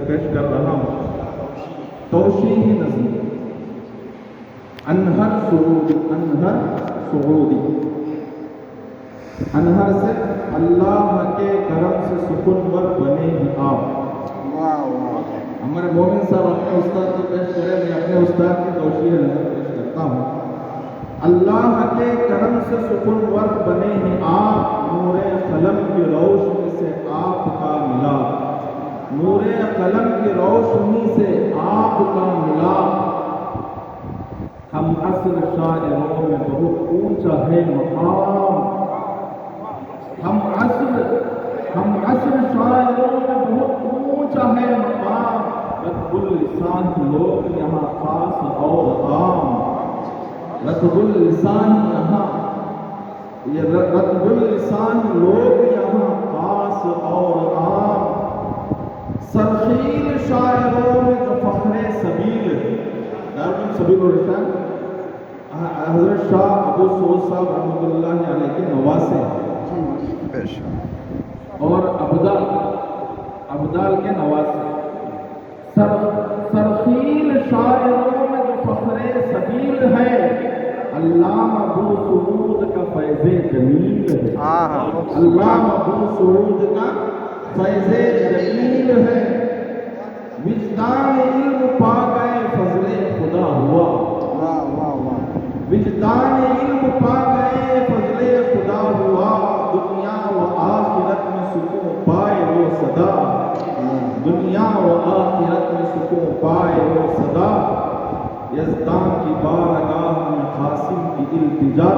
پیش کر رہا ہوں توشیح نظم انہر سعودی. انہر سے اللہ کے کرم سے سخنور بنے ہیں آپ. ہمارے مومن صاحب اپنے استاد کو پیش کرے, میں اپنے استاد کی توشیح نظم پیش کرتا ہوں. اللہ کے کرم سے سخنور بنے ہیں آپ, نور قلم کی روشنی سے آپ کا ملا. نور قلم کی روشنی سے آپ کا ملا. ہم عصر شاعروں میں بہت اونچا ہے مقام. ہم عصر شاعروں میں بہت اونچا ہے مقام. رطب اللسان لوگ یہاں خاص اور عام. رطب اللسان لوگ یہاں خاص اور عام. سرخیل شاعروں میں جو فخر سبیل دارالعلوم سبیل الرشاد حضرت شاہ ابو سعود صاحب رحمۃ اللہ علیہ کے نواسے اور ابدال کے نواسے. سرخیل شاعروں میں جو فخر سبیل ہے, علامہ ابو سعود کا فیض جمیل ہے. علامہ ابو سعود کا فیض جمیل ہے. وجدان علم پا گئے فضل خدا ہوا. وجدان علم پا گئے فضل خدا ہوا. دنیا و آخرت میں سکون پائے وہ صدا. دنیا و آخرت میں سکون پائے وہ صدا. یزدان کی بارگاہ میں قاسم کی التجا.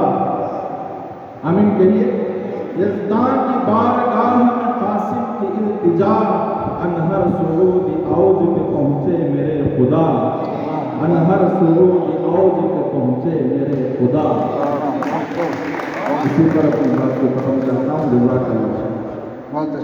آمین کہیے. یزدان کی بارگاہ میں قاسم کی التجا. انہر سعودی اوج پہ پہنچے میرے خدا. انہر سعودی اوج پہ پہنچے میرے خدا. اسی پر اپنی بات کو ختم کرتا ہوں. جزاک اللہ.